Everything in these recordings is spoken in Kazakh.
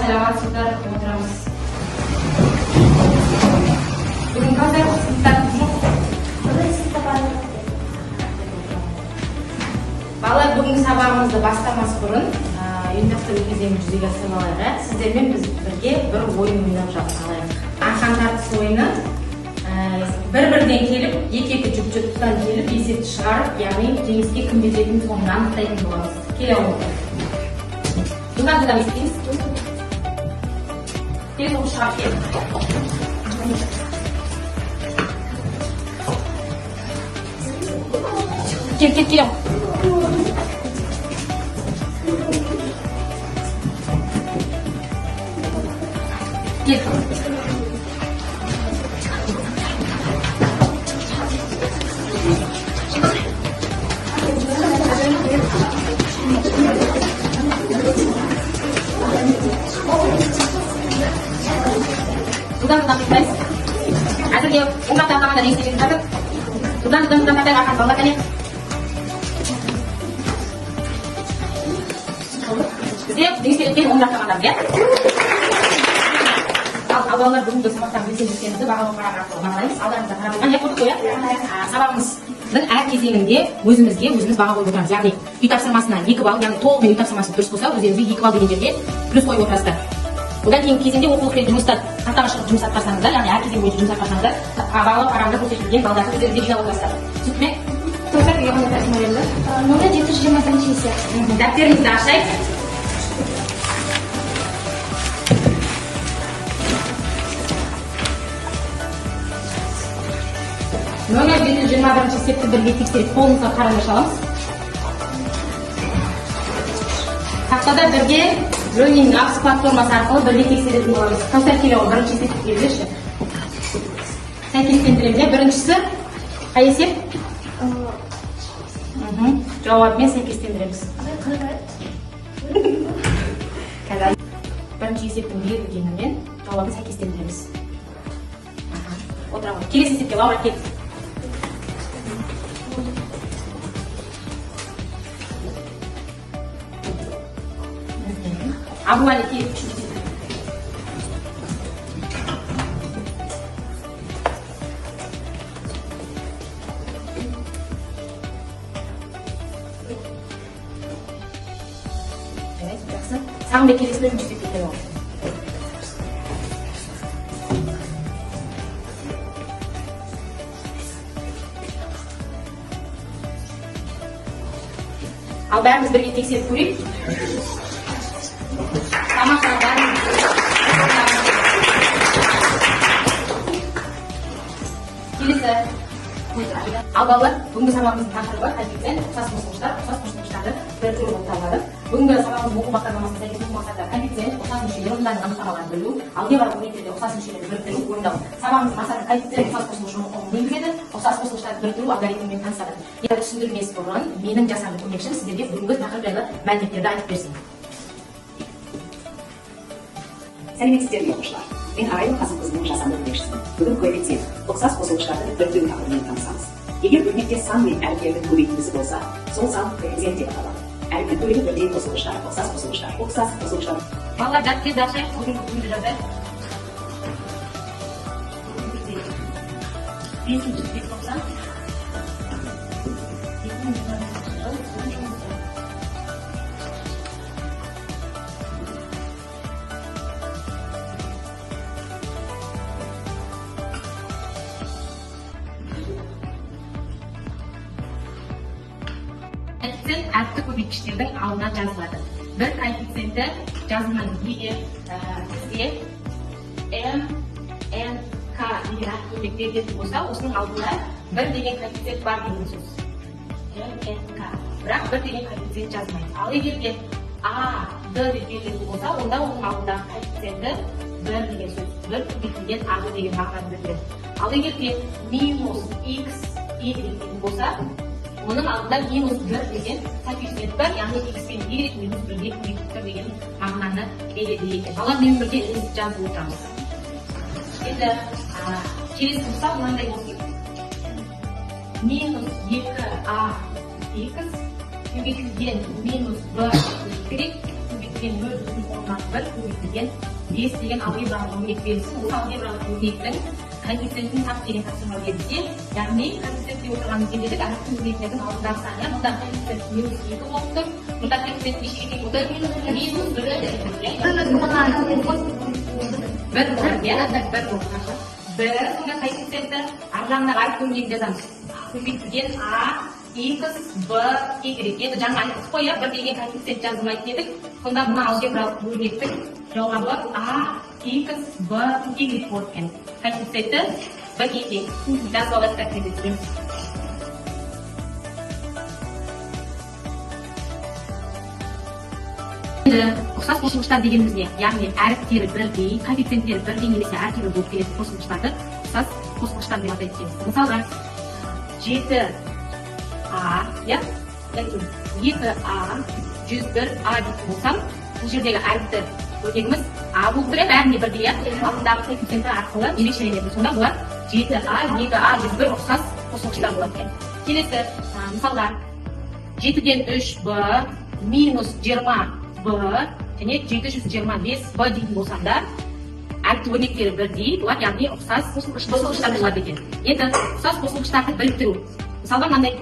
саламатсыздар, отырамыз. Бүгін қазір сыныптарымыз жоқ. Балалар, бүгінгі сабағымызды бастамас бұрын ұйымдастыру кезеңін жүзеге асырып алайық. Сіздермен біз бірге бір ойын ойнап алайық. Арқан тартыс ойыны. Бір-бірден келіп, екі-екі жұп-жұптан келіп, есепті шығарып, яғни жеңіске кім жететінін соны анықтайтын боламыз. Келе алыңыз. Бұдан да істейміз. Келе соны шығарып келіп. Келе. Gel. Budan bitmez. Hazır gel. Umrat tamamdan istediğiniz hazır. Budan kadar akan balla kan ya. Siap, istediğiniz umrat tamamdan ya. Балалар бүгінгі сабақтан белсенділіктеріңізді бағалау параграфты бағалаймыз. Алдарыңызда қарап отырған не қойдық қоя? Сабағымыздың әр кезеңінде өзіміз баға қойып отырамыз. Яғни үй тапсырмасына 2 балл, яғни толығымен үй тапсырмасы дұрыс болса, өздеріңізге 2 балл деген жерге плюс қойып отырасыздар. Одан кейінгі кезеңде оқулықпен жұмыстар тақтаға шығып жұмыс атқарсаңыздар, яғни әр кезең бойынша жұмыс атқарсаңыздар, бағалау параграфында көрсетілген балдарды өздеріңізге жинап отырасыздар. Түсінікті ме? Номер 721 есе. Дәптеріңізді ашайық. Номер 721 есепті бірге тексеріп, қолыңызға қарай шаламыз. Тақтада бірге Learning Apps платформасы арқылы бірге тексеретін боламыз. Қансар келе ол бірінші есепті келдерші. Сәйкестендіремде. Біріншісі қай есеп? Жауапмен сәйкестендіреміз. Бірінші есептің берілгенімен жауабын сәйкестендіреміз. Отырамыз. Келесі есепке Лаура кет. Абу Али кет. Evet, жақсы. Сағынбек келесін өтінші есепке келіп ал. Ал бәріміз бірге тексеріп көрейік. Тамаша бәріміз. Келесі. Ал балалар, бүгінгі сабағымыздың тақырыбы коэффициент, ұқсас қосылғыштарды бір түрі болып табылады. Бүгінгі сабағымыздың оқу бағдарламасына сәйкес оқу мақсаттары коэффициент, ұқсас мүшелер, ондағы анықтамаларды білу, алгебра өрнектерде ұқсас мүшелерді біріктіру, орындау. Сабағымыздың мақсаты коэффициент, ұқсас қосылғыш ұғымын енгізеді, ұқсас қосылғыштарды біріктіру алгоритмімен танысады. Егер түсіндірмес бұрын менің жасанды көмекшім сіздерге бүгінгі тақырып жайлы мәліметтерді айтып берсін. Сәлеметсіздер ме оқушылар? Мен Арайлым Қасымқызының жасанды көмекшісімін. Бүгін коэффициент, ұқсас қосылғыштарды біріктіру тақырыбымен танысамыз. Егер өрнекте сан мен әріптердің көбейтіндісі болса, сол сан коэффициент деп аталады. Әріптің көлігі бірдей қосылғыштар, ұқсас қосылғыштар. Балалар, дәптерді ашайық, бүгінгі бүгінді жазайық. Бесінші есеп болса, коэффициент әріпті көбейткіштердің алдына жазылады. Бір коэффициенті жазылған егер бізге M, N, K деген әріп беретін болса, осының алдында бір деген коэффициент бар деген сөз. M, N, K. Бірақ бір деген коэффициент жазылмайды. Ал егер де A, D деп берілетін болса, онда оның алдындағы коэффициенті бір деген сөз. Бір көбейтілген A деген мағынаны білдіреді. Ал егер де минус X, Y деген болса, оның алдында минус 1 деген коэффициент бар, яғни x пен y минус 1-ге көбейтіп деген мағынаны береді екен. Балалар мен бірге жазып отырамыз. Енді келесі мысал мынандай болсын. Минус 2ax көбейтілген минус b y көбейтілген деген 0,1 көбейтілген 5 деген алгебралық өрнек берілсін. Осы алгебралық өрнектің коэффициентін тап деген тапсырма берілсе, яғни коэффициентте отырған деңгейлік әріптің өрнектердің алдындағы сан, иә, мұнда коэффициент -2 болып тұр, мұнда коэффициент нешеге тең отыр? -1 сонда коэффициенті ар жағындағы әріп өрнегін жазамыз. Көбейтілген а x b y. Енді жаңа айттық қой, иә, бір деген коэффициент жазылмайды дедік. Сонда мына алгебралық өрнектің жауабы а x b y болып екен. Коэффициенті b-ге тең. Жазып аласыз коэффициентін. Ұқсас қосылғыштар дегеніміз не? Яғни әріптері бірдей, коэффициенттері бірдей немесе әртүрлі болып келетін қосылғыштарды ұқсас қосылғыштар деп атайды. Мысалға 7a, иә, 2a 101a дейтін болсам, бұл жердегі әріпті өрнегіміз а болып тұр, бәріне бірдей, иә, алдындағы коэффициенті арқылы ерекшеленеді. Сонда бұлар 7a 2a 101 ұқсас қосылғыштар болады екен. Келесі мысалға 7-ден 3b минус 20b және 725b дейтін болсаңда, әріпті өрнектері бірдей, бұлар яғни ұқсас қосылғыштар болады екен. Енді ұқсас қосылғыштарды біріктіру. Мысалға мынандай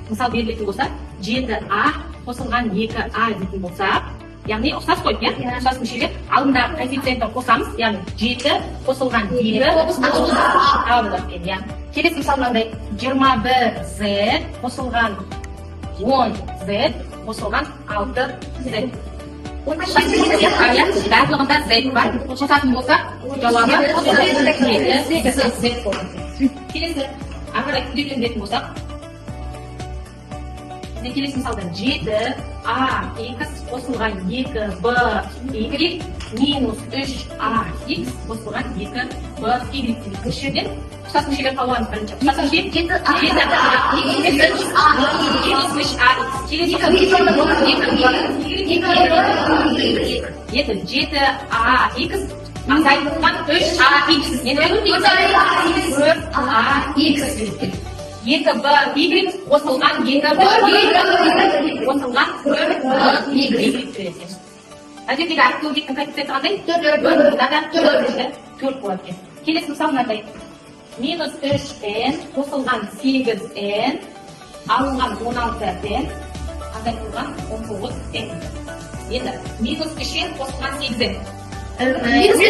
мысал берілетін болса, 7a қосылған 2a дейтін болса, яғни ұқсас қой, иә? Ұқсас мүшелер алдындағы коэффициентті қосамыз, яғни 7 қосылған 2 a болады екен, иә. Келесі мысал мынандай 21z қосылған 10z қосылған 6z. Барлығында z бар. Қосатын болса, жауабы 8z болады. Келесі ары қарай күрделендіретін болсақ, келесі мысалда 7ax қосылған 2b y минус 3ax қосылған 2b y. Осы жерден ұқсас мүшелер қалуымыз бірінші. Ұқсас мүше 7a азайтылған 3ax. Енді 4ax. 2b y қосылған 2b қосылған 4b y. Ана жердегі әріпті өрнектің коэффициенті қандай? 4 болады екен. Келесі мысал мынандай. Минус 3n қосылған 8n алынған 16n азайтылған 19n. Енді минус 3n қосылған 8n. Минус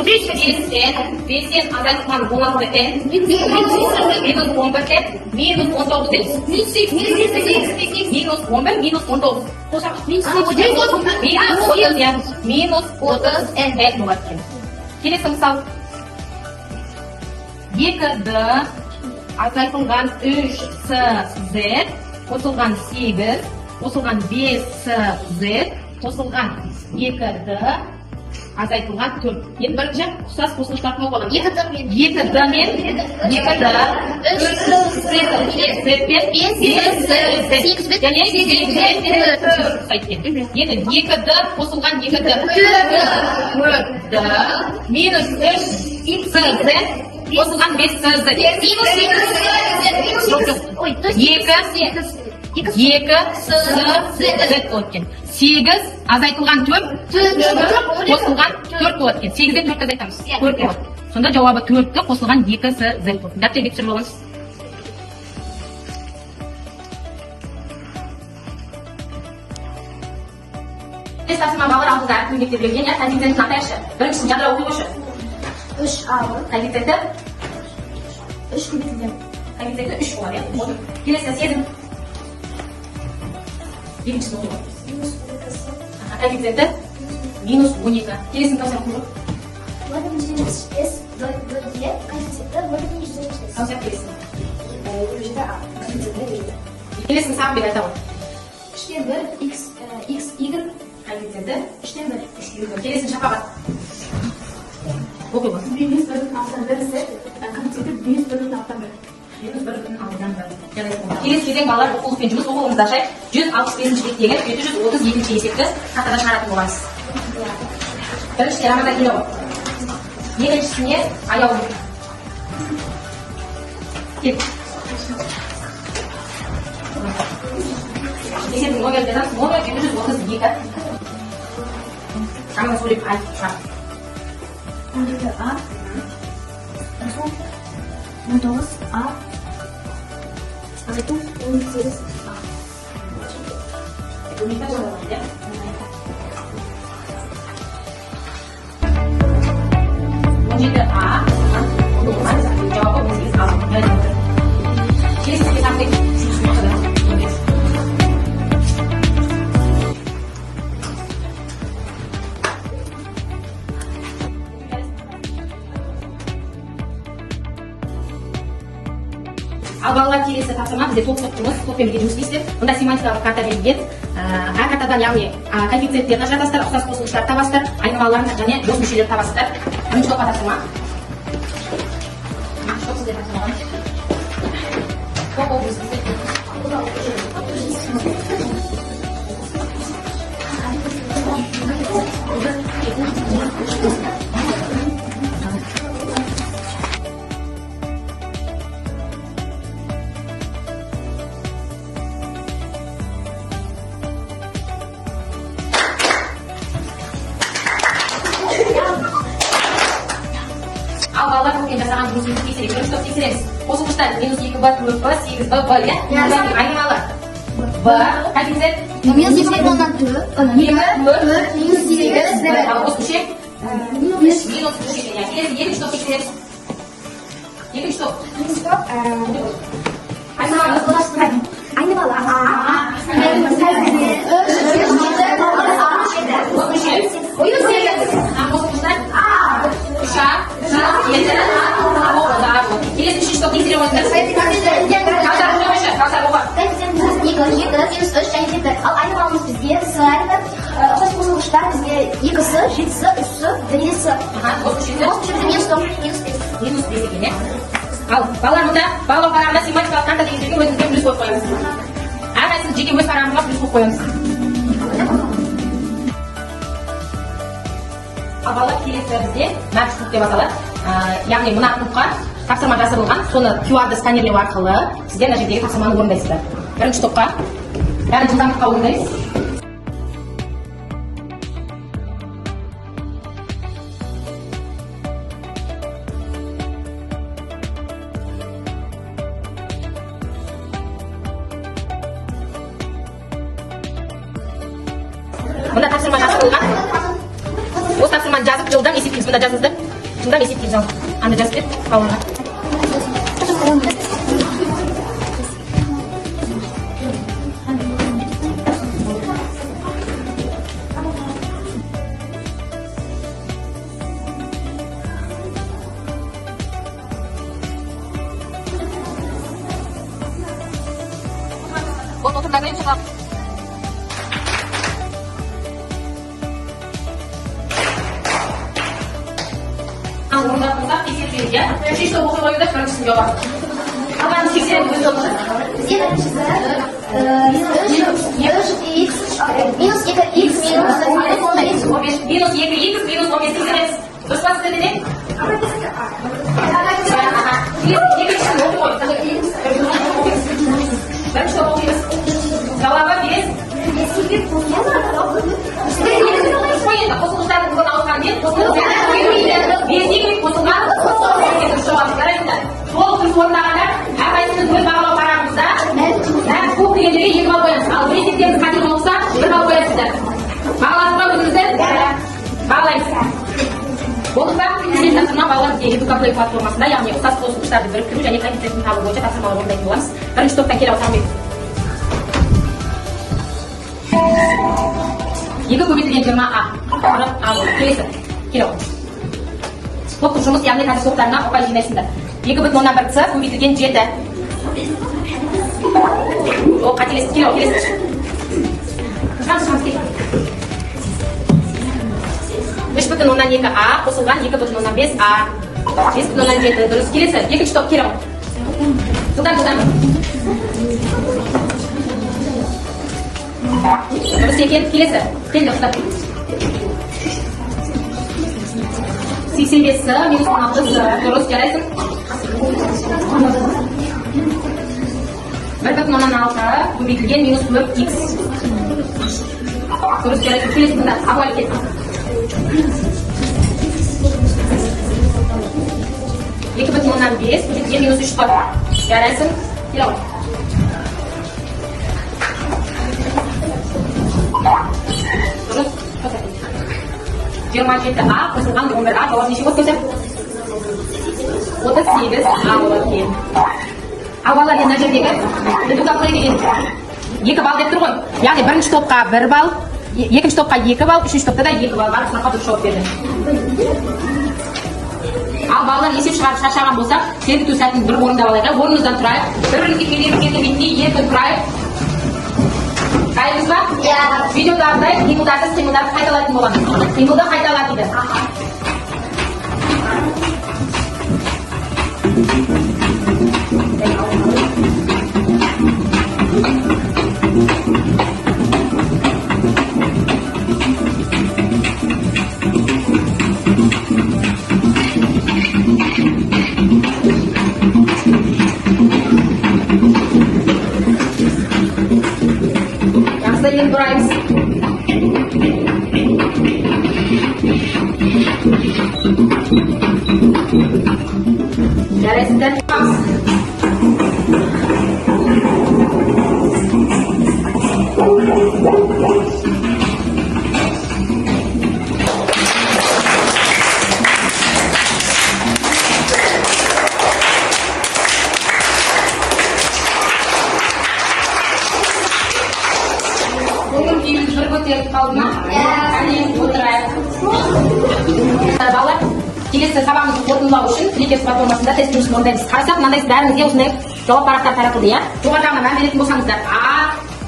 5n азайтылған 16n минус 11n минус 19n минус 11 минус 19 минус 30n болады екен. Келесі мысал 2d азайтылған 3cz қосылған 8 қосылған 5cz қосылған 2d азайтылған 4. Енді бірінші ұқсас қосылғыштар тауып аламыз. 2d мен 3cz Енді 2d қосылған 2d 4d минус 3cz қосылған 5cz 2cz болады екен. 8 азайтылған 4 қосылған 4 болады екен. 8-ден 4 азайтамыз. 4 болады. Сонда жауабы 4-ті қосылған 2cz болады. Дәптерге түсіріп алыңыз. Келесі тапсырма балалар алдында әріп өрнектер берілген, иә, коэффициентін атайықшы. Біріншісін жадыра оқи қойшы. 3a Коэффициенті 3 көбейтілген. Коэффициенті 3 болады, иә. Келесі 7. Екіншісін оқи қой. Коэффициенті минус 12. Келесін тапсырма оқи қой. 0,25 бөлге коэффициенті 0,25. Тапсырма келесін. Бұл жерде a коэффициенті дейді. Келесін сағын бер айта ғой. 3-тен 1 x y Коэффициенті 3-тен 1 келесін шапаға. Оқи қой. Минус 1,6 ise коэффициенті минус 1,6. Келесі кезең балалар оқулықпен жұмыс оқуымызды ашайық. 165-ші беттегі 732-ші есепті тақтаға шығаратын боламыз. Біріншісіне рамада келе ғой. Екіншісіне аяу. Кел. Есептің номерін жазамыз. Номер 732. Kamu sulit айтып шығар. 17A. Сосын 19A. Itu 18A. Ekonomika so'ramaydi. A. Jawabı 18A. Kelesi hesaplayıp Al балалар келесі тапсырма бізде топ топтыңыз, топпен бірге жұмыс істейсіздер. Мұнда семантикалық карта берілген. Әр картадан яғни коэффициенттерді жатасыздар, ұқсас қосылыстарды табасыздар, айнымаларын және дос мүшелерді табасыздар. Бірінші топқа тапсырма. Топ сіздер тапсырмаған. Топ Ал балалар көппен жасаған жұмысымызды тексерейік. Бірінші топ тексереміз. Қосылғыштар -2b, 4b, 8b, b иә? Айнымалы. B, коэффициент Минус 2 бүтін оннан 4. 2, 4, Минус 8, 1. ал қос мүше минус 3 иә. Келесі екінші топ тексереміз. Екінші топ. Айнымалы. Қос мүше. Қосылғыштар 3A, 7, келесі үшінші топ тексере қойыңыздар. Каусар оқы. Минус 2, 7, минус 3 және 7. Ал айнымалымыз бізде с әрбір ұқсас қосылғыштар бізде 2-сі, 7-сі, 3-сі, 9-сі. Қос мүшесі Қос мүшесі минус 9, минус 5. минус 5 екен, иә? Ал балалар мұнда барлық парағында семантикалық карта деген жерге өзіңізге плюс қойып қоямыз. Әрқайсымыз жеке өз парағымызға плюс қойып қоямыз. Ал балалар келесі бізде матч топ деп аталады. Яғни мына топқа тапсырма жасырылған, соны QR-ды сканерлеу арқылы сіздер мына жердегі тапсырманы орындайсыздар. Бірінші топқа бәрін жылдамдыққа орындайсыз. Мұнда тапсырма жасырылған. Осы тапсырманы жазып жылдам есептейміз. Мұнда жазыңыздар. Жылдам есептейміз. Ал анда жазып бер балаларға. Отырдарда жұмсақ. Орындатыңыздар, тексерсеңіз, иә? Үшінші топ оқи қойыңыздар, біріншісін жауап. Қалғанын тексеріп өз оқыңыздар. Бізде біріншісі минус 2х минус 15. Минус 2х минус 15 тексереміз. Дұрыс па сіздерде не? Екіншісін оқи қойыңыз. Бірінші топ оқимыз. Жауабы бес. Қосылғыштардың бүгін ауысқанмен қосылған толық плюс орындағандар әрқайсымыз өз бағалау парағымызда көп дегендерге 2 балл қоямыз. Ал бір есептеріңіз қате болса 1 балл қоясыздар. Бағаласыз ба өзіңізді? Бағалаймыз. Болды ба? Сіздер тапсырма балалар Educa Play платформасында, яғни ұқсас қосылғыштарды біріктіру және коэффициентін табу бойынша тапсырмалар орындайтын боламыз. Бірінші топтан келе Сарымбек. 2 көбейтілген 20А. Ал келесі. Келе ғой. Топтық жұмыс, яғни қазір топтарына ұпай жинайсыңдар. 2,1 көбейтілген 7. О, қателесіп келе ғой, келесі. Шығамыз келе. 3,2А қосылған 2,5А. 5,7. Дұрыс. Келесі. Екінші топ келе ғой. Жылдан. Дұрыс екен. Келесі. Келді ұстап. 85 минус 16 дұрыс жарайсың. 1,6 көбейтілген минус 4х. Дұрыс жарайсың. Келесі тыңда. Абылай кет. (2,5) G minus 3 qoldi. Yaraysin. Kela ol. Terus 27A qo'shilgan 11A javob necha bo'lsa? 38 A bo'ladi. Avvalo yana joyga duqaqiga endi 2 ball deb turib qo'y. Ya'ni birinchi to'pqa 1 ball, ikkinchi to'pqa 2 ball, uchinchi to'pda da 2 ball. Bari shunaqa turib javob berdi. Al ballar yesib chiqarib shashagan bo'lsa, senga to'satning bir o'rnida olaylik. O'rnimizdan turaylik. Bir-birimizga kelib bitti, yerda turaylik. Qayg'izlar? Videolarda qiymatlarni qaytalayotgan bo'lamiz. Qiymatda qaytalaydi. Yang price. Dari sedan Балалар, келесі сабағымызды қорытындылау үшін тілекес платформасында тест жұмысын орындаймыз. Қарасақ, мынандай бәріңізге осындай жауап парақтар таратылды, иә? Жоғарыда мән беретін болсаңыздар, А,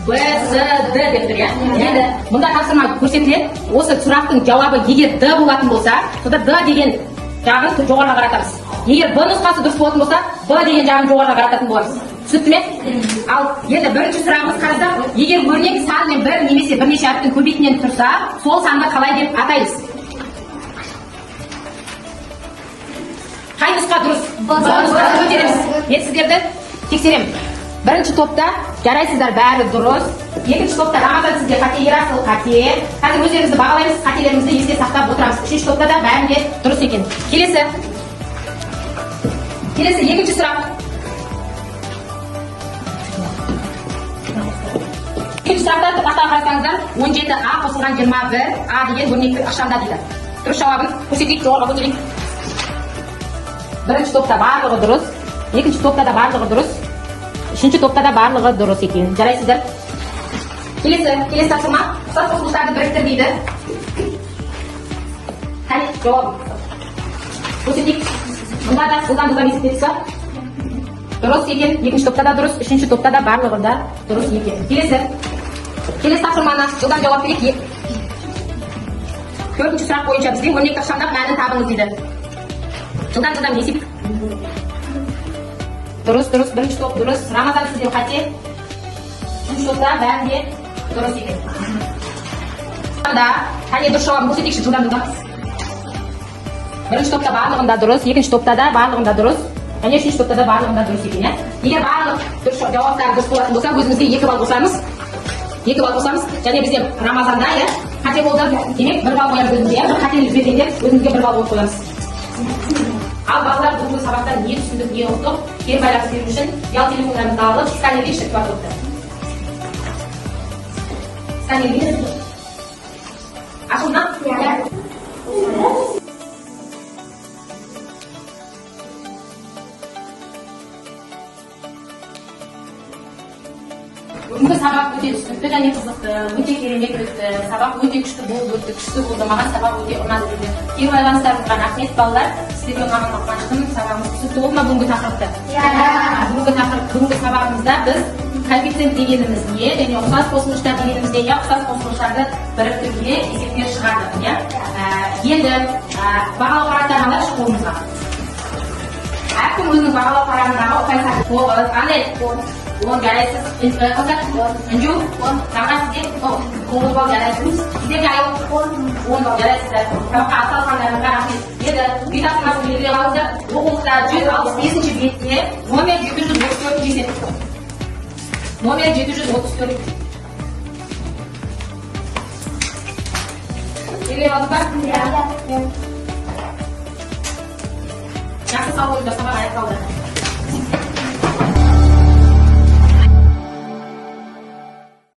Б, С, Д деп тұр, иә? Енді мұнда тапсырма көрсетіледі. Осы сұрақтың жауабы егер Д болатын болса, сонда Д деген жағын жоғарыға қаратамыз. Егер Б нұсқасы дұрыс болатын болса, Б деген жағын жоғарыға қарататын боламыз. Түсінікті ме? Ал енді бірінші сұрағымыз қарасақ, егер өрнек сан мен бір немесе бірнеше әріптің көбейтінен тұрса, сол санды қалай деп атаймыз? Қай нұсқа дұрыс? Нұсқаны көтереміз. Мен сіздерді тексеремін. Бірінші топта жарайсыздар, бәрі дұрыс. Екінші топта Рамазан сізде қате, Ерасыл қате. Қазір өздеріңізді бағалаймыз, қателерімізді есте сақтап отырамыз. Үшінші топта да бәрінде дұрыс екен. Келесі екінші сұрақ. Екінші сұрақта тақтаға қарасаңыздар, 17А қосылған 21 А деген өрнектің ықшамда дейді. Дұрыс жауабын көрсетейік, жоғарыға көтерейік. Бірінші топта барлығы дұрыс, екінші топта да барлығы дұрыс, үшінші топта да барлығы дұрыс екен. Жарайсыздар. Келесі тапсырма, ұқсас қосылыстарды біріктір дейді. Қане, жауап көрсетейік. Мұнда да жылдан есептетсі дұрыс екен, екінші топта да дұрыс, үшінші топта да барлығы да дұрыс екен. Келесі тапсырманы жылдан жауап берейік. Төртінші сұрақ бойынша бізге өрнекті ықшамдап мәнін табыңыз дейді. Жылдан есеп. Дұрыс, бірінші топ дұрыс. Рамазан сізден қате. Үшінші топта бәрінде дұрыс екен. Қане дұрыс жауабын көрсетейікші жылдан. Бірінші топта барлығында дұрыс, екінші топта да барлығында дұрыс, және үшінші топта да барлығында дұрыс екен. Егер барлық жауаптар дұрыс болатын болса, өзімізге 2 балл қосамыз. 2 балл қосамыз, және бізде Рамазанда қате болды. Демек 1 балл қоямыз өзімізге. Бір қателік жібергенде өзімізге 1 балл қоямыз. Ал балалар бүгінгі сабақта не түсіндік, не ұқтық, кері байланыс беру үшін ұялы телефондарымызды алып, сканерге шіркіп атылыпты. Сканерге ашылды? Бүгінгі сабақ өте түсінікті және қызықты, өте керемет өтті. Сабақ өте күшті болды, маған сабақ өте ұнады дейді. Кері байланыстарыңызға рахмет балалар. Сіздерге ұнаған қуаныштымын. Сабағымыз түсінікті болды ма бүгінгі тақырыпты? Бүгінгі сабағымызда біз коэффициент дегеніміз не, және ұқсас қосылғыштар дегеніміз не, ұқсас қосылғыштарды біріктіруге есептер шығардық. Енді бағалау парақтарына шығуымызға. Әркім өзінің бағалау парағындағы ұқсас қосылғыштар 10 jaraysiz. Anju, 10. Tanggal sedikit. 10 bal jaraysiz. Kita jauh 10 bal jaraysiz. Kalau asal pandang kami, dia kita masuk di dalam saja. Bukan saja kalau biasa jadi nomor 734 di sini. Nomor 734. Belgilay oldingmi? Ya. Yaxshi savob, sabab ayt qoldi.